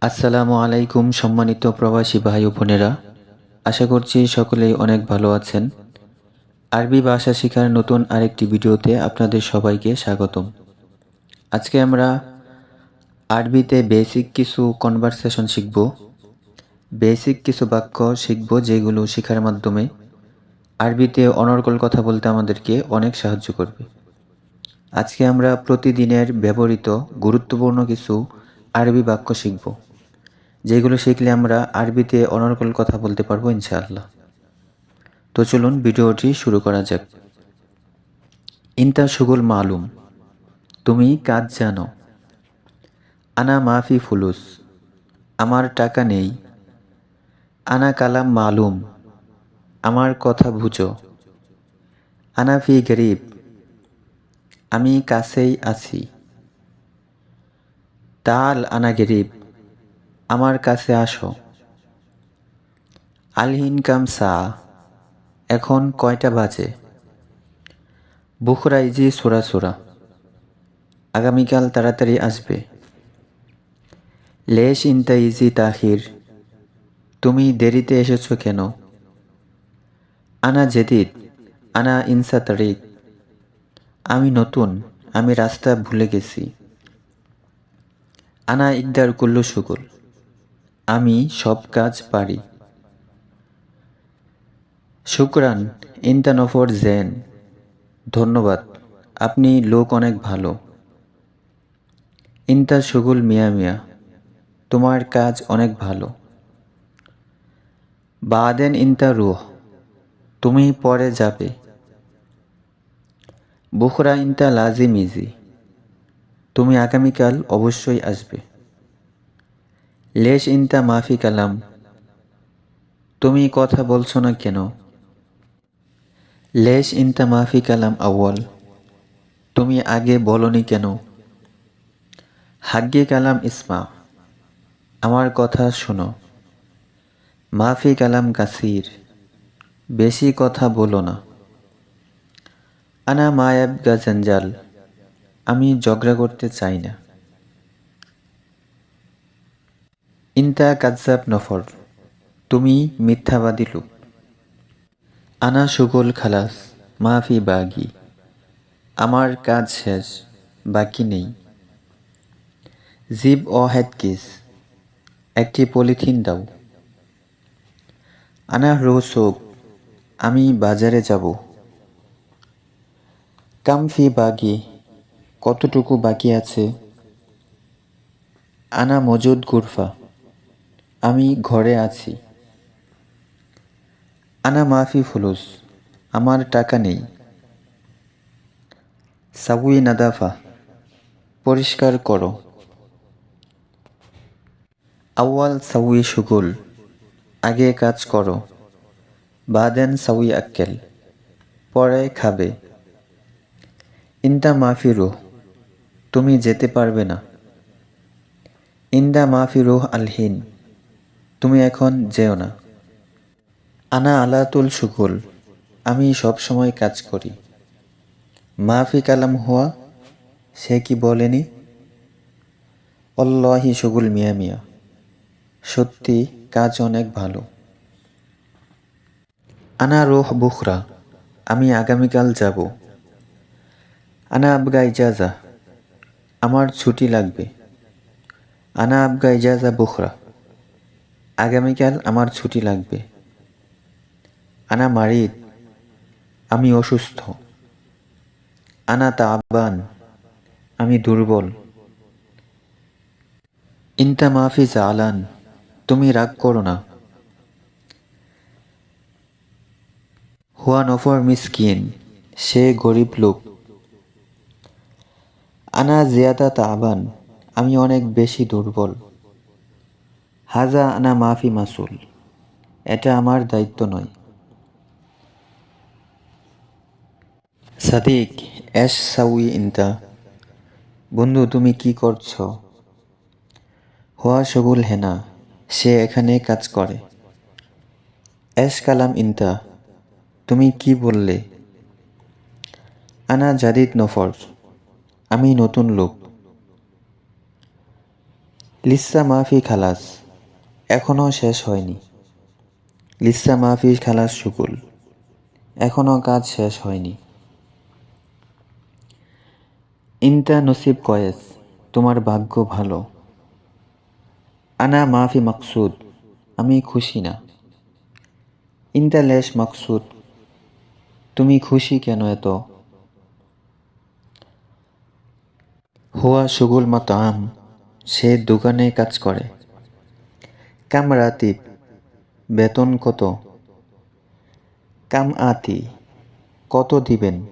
আসসালামু আলাইকুম সম্মানিত প্রবাসী ভাই ও বোনেরা, আশা করছি সকলেই অনেক ভালো আছেন। আরবি ভাষা শেখার নতুন আরেকটি ভিডিওতে আপনাদের সবাইকে স্বাগতম। আজকে আমরা আরবিতে বেসিক কিছু কনভারসেশন শিখব, বেসিক কিছু বাক্য শিখব যেগুলো শেখার মাধ্যমে আরবিতে অনর্গল কথা বলতে আমাদেরকে অনেক সাহায্য করবে। আজকে আমরা প্রতিদিনের ব্যবহৃত গুরুত্বপূর্ণ কিছু আরবি বাক্য শিখব, যেগুলো শিখলে আমরা আরবিতে অনর্গল কথা বলতে পারবো ইনশাআল্লাহ। তো চলুন ভিডিওটি শুরু করা যাক। ইনতা শুগুল মালুম, তুমি কাজ জানো। আনা মাফি ফুলুস, আমার টাকা নেই। আনা কালাম মালুম, আমার কথা বুঝো। আনা ফি গরিব, আমি কাছেই আছি। তাল আনা গরিব, আমার কাছে আসো। আলহিন কাম সা, এখন কয়টা বাজে। বুখরা ইজি সোরা সোরা, আগামীকাল তাড়াতাড়ি আসবে। লেশ ইনতা ইজি তাহির, তুমি দেরিতে এসেছো কেন। আনা জেদিদ, আনা ইনসা তারিক, আমি নতুন, আমি রাস্তা ভুলে গেছি। আনা ইকদার কুল্লু শুকুল, আমি সব কাজ পারি। শুকরান ইনতা নফর জেন, ধন্যবাদ, আপনি লোক অনেক ভালো। ইনতা শুগুল মিয়া মিয়া, তোমার কাজ অনেক ভালো। বাদেন ইনতা রুহ, তুমি পরে যাবে। বুখরা ইনতা লাজিম ইজি, তুমি আগামীকাল অবশ্যই আসবে। লেশ ইনতা মাফি কালাম, তুমি কথা বলছো না কেন। লেশ ইনতা মাফি কালাম আউয়াল, তুমি আগে বলনি কেন। হাগ্গে কালাম ইসমা, আমার কথা শোনো। মাফি কালাম কাসির, বেশি কথা বলো না। আনা মায়াবগা জঞ্জাল, আমি ঝগড়া করতে চাই না। ইনতা কাজ্জাব নফর, তুমি মিথ্যাবাদী লোক। আনা সুগোল খালাস, মাফি বাগি, আমার কাজ শেষ, বাকি নেই। জিব ও হেদকিস, একটি পলিথিন দাও। আনা রোসোক, আমি বাজারে যাব। কামফি বাগি, কতটুকু বাকি আছে। আনা মজুদ গুরফা, আমি ঘরে আছি। আনা মাফি ফুলুস, আমার টাকা নেই। সাউই নাদাফা, পরিষ্কার করো। আউয়াল সাউই শুগুল, আগে কাজ করো। বাদেন সাউই আক্কেল, পরে খাবে। ইনদা মাফি রুহ, তুমি যেতে পারবে না। ইনদা মাফি রুহ আলহিন, তুমি এখন যেও না। আনা আলাতুল শুগুল, আমি সব সময় কাজ করি। মাফি কালাম হুয়া, সে কি বলেনি। অল্লাহি শুগুল মিয়া মিয়া, সত্যি কাজ অনেক ভালো। আনা রুহ বুখরা, আমি আগামীকাল যাব। আনা আবগা ইজাজা, আমার ছুটি লাগবে। আনা আবগা ইজাজা বুখরা, আগামীকাল আমার ছুটি লাগবে। আনা মারিদ, আমি অসুস্থ। আনা তাবান, আমি দুর্বল। ইনতা মাফি জালান, তুমি রাগ করো না। হুয়া নফর মিসকিন, সে গরিব লোক। আনা জিয়াদা তাবান, আমি অনেক বেশি দুর্বল। হাজা আনা মাফি মাসুল, এটা আমার দায়িত্ব নয়। সাদিক এস সাউই ইনতা, বন্ধু তুমি কি করছো। হুয়া শগুল হেনা, সে এখানে কাজ করে। এস কালাম ইনতা, তুমি কি বললে। আনা জাদিদ নফর, আমি নতুন লোক। লিসা মাফি খালাস, এখনও শেষ হয়নি। লিসা মাফি খালাস শুকুল, এখনও কাজ শেষ হয়নি। ইনতা নসিব কয়েস, তোমার ভাগ্য ভালো। আনা মাফি মাকসুদ, আমি খুশি না। ইনতা লেশ মাকসুদ, তুমি খুশি কেন এত? হুয়া শুগুল মাতাম, সে দোকানে কাজ করে। কাম রাতিব, বেতন কত? কাম আতি, কত দিবেন?